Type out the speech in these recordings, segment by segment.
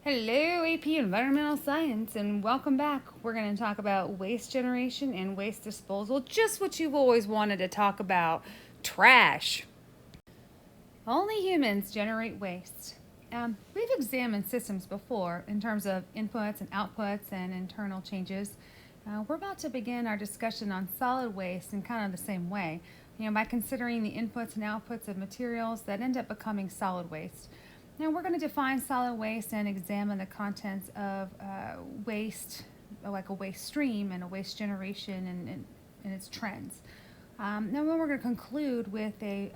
Hello, AP Environmental Science, and welcome back. We're going to talk about waste generation and waste disposal, just what you've always wanted to talk about, trash. Only humans generate waste. We've examined systems before in terms of inputs and outputs and internal changes. We're about to begin our discussion on solid waste in kind of the same way, by considering the inputs and outputs of materials that end up becoming solid waste. Now we're going to define solid waste and examine the contents of waste, like a waste stream and a waste generation and its trends. Now we're going to conclude with a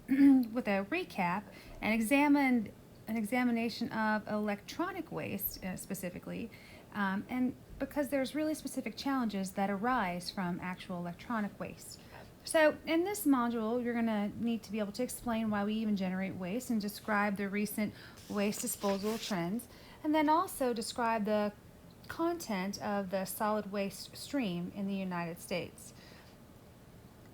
with a recap and examine an examination of electronic waste specifically, and because there's really specific challenges that arise from actual electronic waste. So in this module, you're going to need to be able to explain why we even generate waste and describe the recent waste disposal trends, and then also describe the content of the solid waste stream in the United States.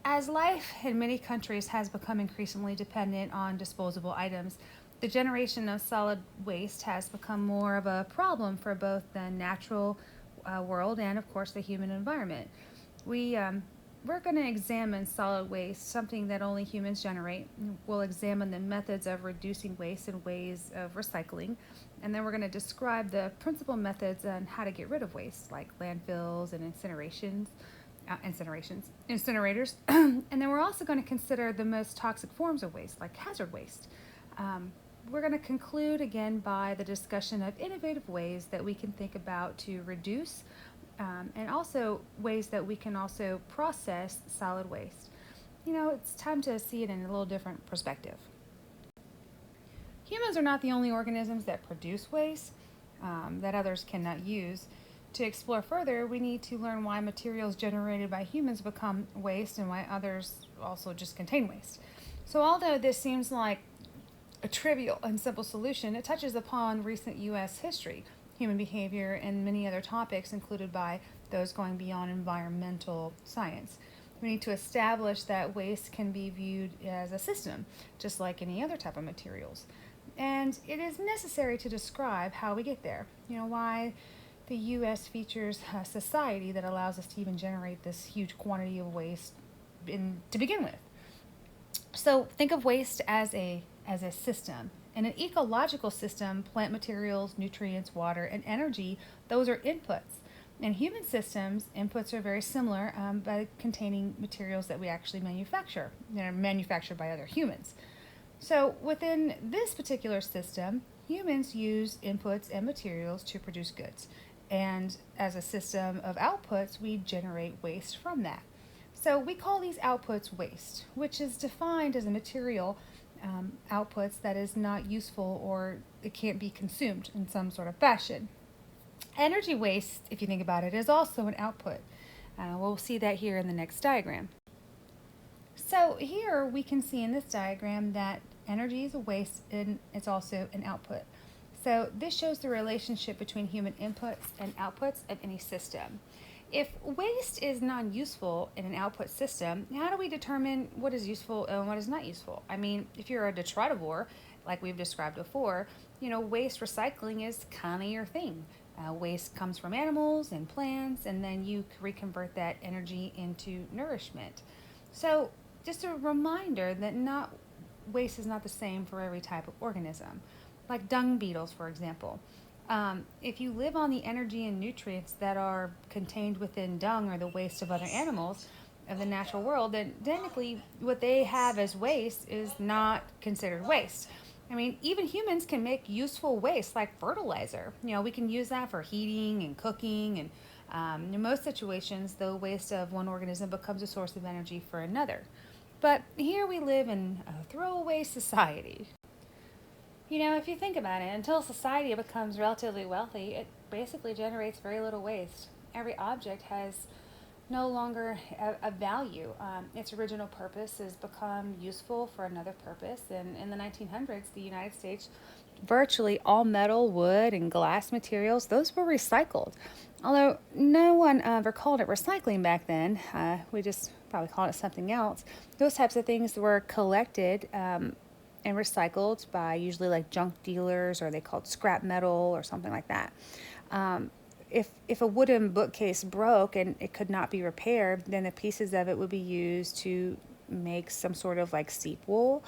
As life in many countries has become increasingly dependent on disposable items, the generation of solid waste has become more of a problem for both the natural world and, of course, the human environment. We're going to examine solid waste, something that only humans generate. We'll examine the methods of reducing waste and ways of recycling. And then we're going to describe the principal methods on how to get rid of waste, like landfills and incinerators. And then we're also going to consider the most toxic forms of waste, like hazard waste. We're going to conclude again by the discussion of innovative ways that we can think about to reduce and also ways that we can also process solid waste. It's time to see it in a little different perspective. Humans are not the only organisms that produce waste that others cannot use. To explore further, we need to learn why materials generated by humans become waste and why others also just contain waste. So although this seems like a trivial and simple solution, it touches upon recent U.S. history, human behavior, and many other topics included by those going beyond environmental science. We need to establish that waste can be viewed as a system, just like any other type of materials. And it is necessary to describe how we get there. Why the U.S. features a society that allows us to even generate this huge quantity of waste to begin with. So think of waste as a system. In an ecological system, plant materials, nutrients, water, and energy, those are inputs. In human systems, inputs are very similar by containing materials that we actually manufacture, that are manufactured by other humans. So within this particular system, humans use inputs and materials to produce goods. And as a system of outputs, we generate waste from that. So we call these outputs waste, which is defined as a material outputs that is not useful or it can't be consumed in some sort of fashion. Energy waste, if you think about it, is also an output. We'll see that here in the next diagram. So here we can see in this diagram that energy is a waste and it's also an output. So this shows the relationship between human inputs and outputs of any system. If waste is non-useful in an output system, how do we determine what is useful and what is not useful? If you're a detritivore, like we've described before, waste recycling is kind of your thing. Waste comes from animals and plants, and then you reconvert that energy into nourishment. So just a reminder that waste is not the same for every type of organism. Like dung beetles, for example. If you live on the energy and nutrients that are contained within dung or the waste of other animals of the natural world, then technically what they have as waste is not considered waste. Even humans can make useful waste like fertilizer. We can use that for heating and cooking, and in most situations, the waste of one organism becomes a source of energy for another. But here we live in a throwaway society. If you think about it, until society becomes relatively wealthy, it basically generates very little waste. Every object has no longer a value. Its original purpose has become useful for another purpose. And in the 1900s, the United States, virtually all metal, wood, and glass materials, those were recycled. Although no one ever called it recycling back then, we just probably called it something else. Those types of things were collected and recycled by usually like junk dealers, or they called scrap metal or something like that. Um, if a wooden bookcase broke and it could not be repaired, then the pieces of it would be used to make some sort of like steep wool.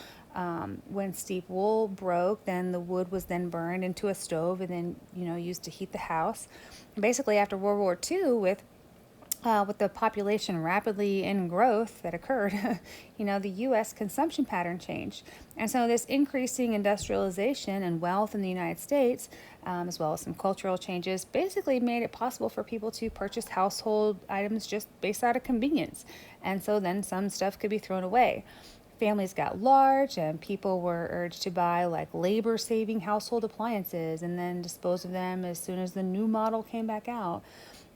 When steep wool broke, then the wood was then burned into a stove and then used to heat the house. And basically, after World War II, with the population rapidly in growth that occurred, the U.S. consumption pattern changed. And so this increasing industrialization and wealth in the United States, as well as some cultural changes, basically made it possible for people to purchase household items just based out of convenience. And so then some stuff could be thrown away. Families got large and people were urged to buy like labor-saving household appliances and then dispose of them as soon as the new model came back out.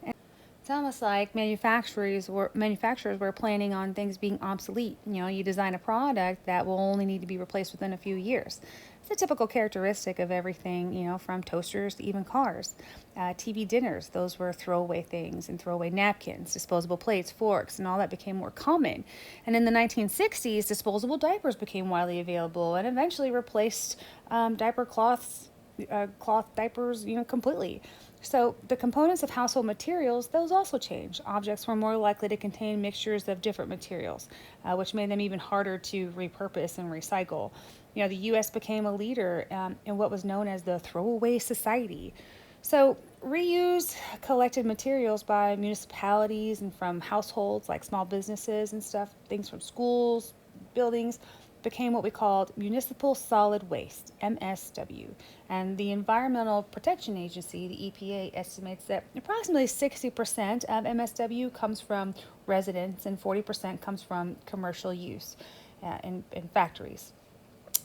It's almost like manufacturers were planning on things being obsolete. You design a product that will only need to be replaced within a few years. It's a typical characteristic of everything, from toasters to even cars. TV dinners, those were throwaway things, and throwaway napkins, disposable plates, forks, and all that became more common. And in the 1960s, disposable diapers became widely available and eventually replaced cloth diapers, completely. So the components of household materials, those also changed. Objects were more likely to contain mixtures of different materials, which made them even harder to repurpose and recycle. The U.S. became a leader in what was known as the throwaway society. So reuse collected materials by municipalities and from households like small businesses and stuff, things from schools, buildings, became what we called municipal solid waste, MSW. And the Environmental Protection Agency, the EPA, estimates that approximately 60% of MSW comes from residents and 40% comes from commercial use in factories.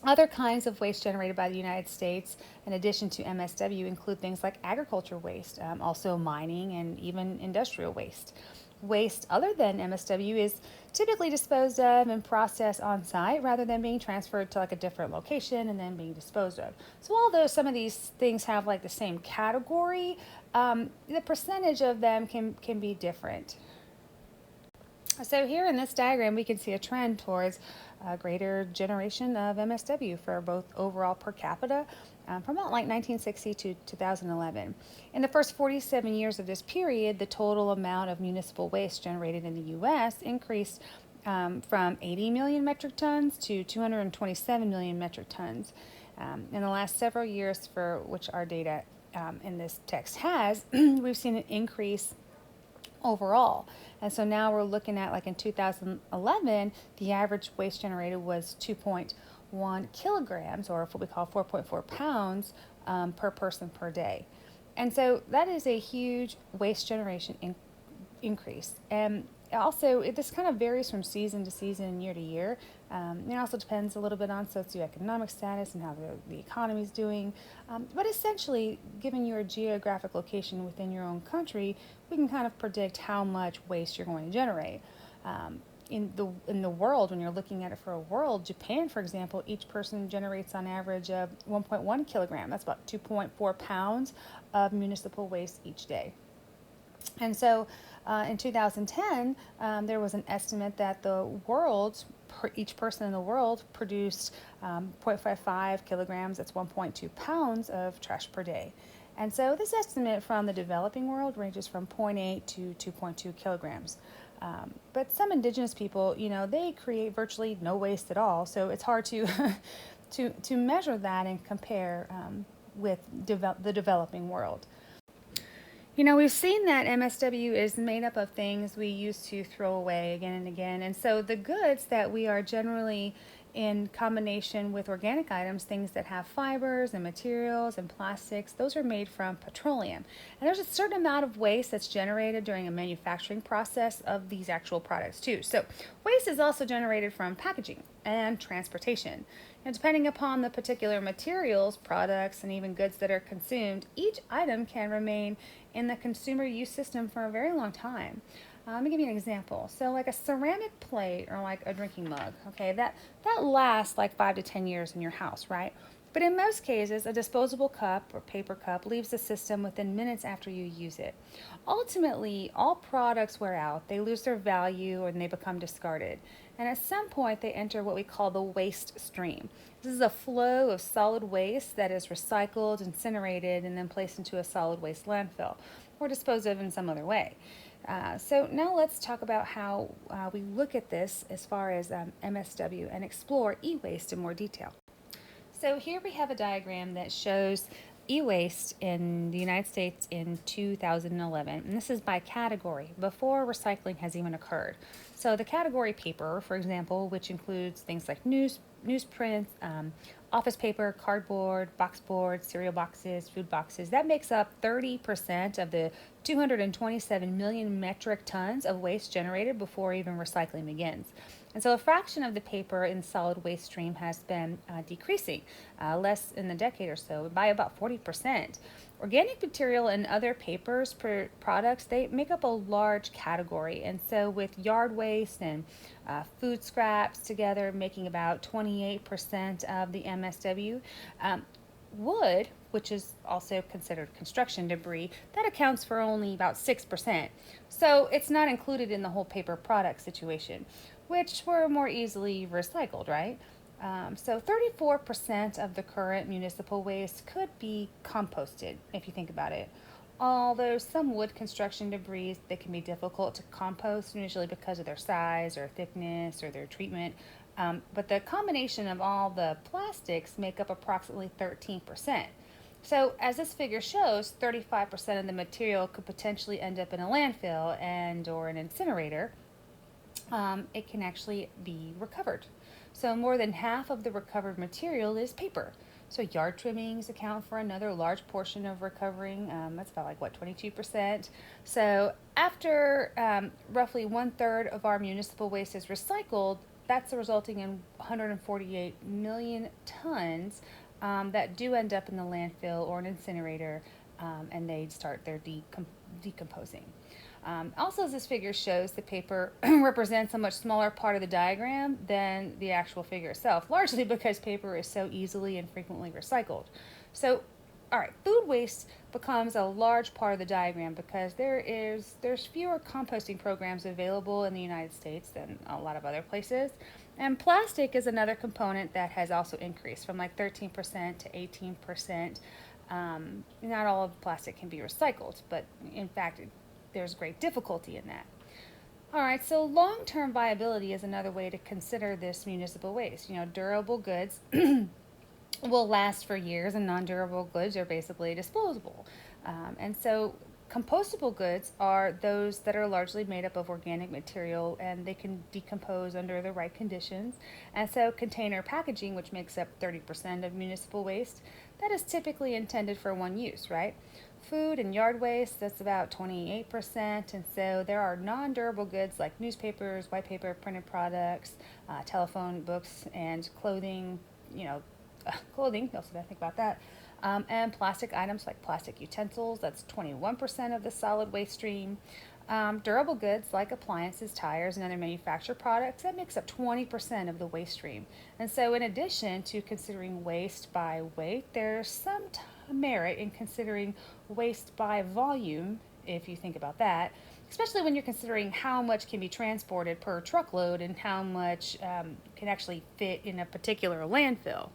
Other kinds of waste generated by the United States, in addition to MSW, include things like agriculture waste, also mining, and even industrial waste. Waste other than MSW is typically disposed of and processed on site rather than being transferred to like a different location and then being disposed of. So although some of these things have like the same category, the percentage of them can be different. So here in this diagram, we can see a trend towards a greater generation of MSW for both overall per capita from about like 1960 to 2011. In the first 47 years of this period, the total amount of municipal waste generated in the U.S. increased from 80 million metric tons to 227 million metric tons. In the last several years, for which our data in this text has, we've seen an increase overall. And so now we're looking at, like in 2011, the average waste generated was 2.1 kilograms, or what we call 4.4 pounds per person per day. And so that is a huge waste generation increase. And also, this kind of varies from season to season and year to year. It also depends a little bit on socioeconomic status and how the economy is doing. But essentially, given your geographic location within your own country, we can kind of predict how much waste you're going to generate. In the world, when you're looking at it for a world, Japan, for example, each person generates on average 1.1 kilogram. That's about 2.4 pounds of municipal waste each day. And so in 2010, there was an estimate that each person in the world produced 0.55 kilograms, that's 1.2 pounds of trash per day. And so this estimate from the developing world ranges from 0.8 to 2.2 kilograms. But some indigenous people, they create virtually no waste at all. So it's hard to to measure that and compare with the developing world. We've seen that MSW is made up of things we used to throw away again and again. And so the goods that we are generally in combination with organic items, things that have fibers and materials and plastics, those are made from petroleum. And there's a certain amount of waste that's generated during a manufacturing process of these actual products too. So waste is also generated from packaging and transportation. And depending upon the particular materials, products, and even goods that are consumed, each item can remain in the consumer use system for a very long time. Let me give you an example. So like a ceramic plate or like a drinking mug, okay, that lasts like 5 to 10 years in your house, right? But in most cases, a disposable cup or paper cup leaves the system within minutes after you use it. Ultimately, all products wear out, they lose their value, and they become discarded. And at some point, they enter what we call the waste stream. This is a flow of solid waste that is recycled, incinerated, and then placed into a solid waste landfill or disposed of in some other way. So now let's talk about how we look at this as far as MSW and explore e-waste in more detail. So here we have a diagram that shows e-waste in the United States in 2011, and this is by category, before recycling has even occurred. So the category paper, for example, which includes things like newsprint, office paper, cardboard, boxboard, cereal boxes, food boxes, that makes up 30% of the 227 million metric tons of waste generated before even recycling begins. And so a fraction of the paper in the solid waste stream has been decreasing, less in a decade or so, by about 40%. Organic material and other papers products, they make up a large category. And so with yard waste and food scraps together making about 28% of the MSW, wood, which is also considered construction debris, that accounts for only about 6%. So it's not included in the whole paper product situation, which were more easily recycled, right? So 34% of the current municipal waste could be composted, if you think about it. Although some wood construction debris, they can be difficult to compost, usually because of their size or thickness or their treatment. But the combination of all the plastics make up approximately 13%. So as this figure shows, 35% of the material could potentially end up in a landfill and or an incinerator. It can actually be recovered. So more than half of the recovered material is paper. So yard trimmings account for another large portion of recovering. That's about 22%. So after roughly 1/3 of our municipal waste is recycled, that's resulting in 148 million tons that do end up in the landfill or an incinerator, and they start their decomposing. Also, as this figure shows, the paper represents a much smaller part of the diagram than the actual figure itself, largely because paper is so easily and frequently recycled. So, all right, food waste becomes a large part of the diagram because there's fewer composting programs available in the United States than a lot of other places. And plastic is another component that has also increased from 13% to 18%. Not all of plastic can be recycled, but in fact, there's great difficulty in that. All right, so long-term viability is another way to consider this municipal waste. Durable goods will last for years, and non-durable goods are basically disposable. And so compostable goods are those that are largely made up of organic material, and they can decompose under the right conditions. And so container packaging, which makes up 30% of municipal waste, that is typically intended for one use, right? Food and yard waste, that's about 28%, and so there are non-durable goods like newspapers, white paper, printed products, telephone books, and clothing, clothing, you also gotta think about that, and plastic items like plastic utensils, that's 21% of the solid waste stream. Durable goods like appliances, tires, and other manufactured products, that makes up 20% of the waste stream. And so in addition to considering waste by weight, there's some merit in considering waste by volume, if you think about that, especially when you're considering how much can be transported per truckload and how much can actually fit in a particular landfill.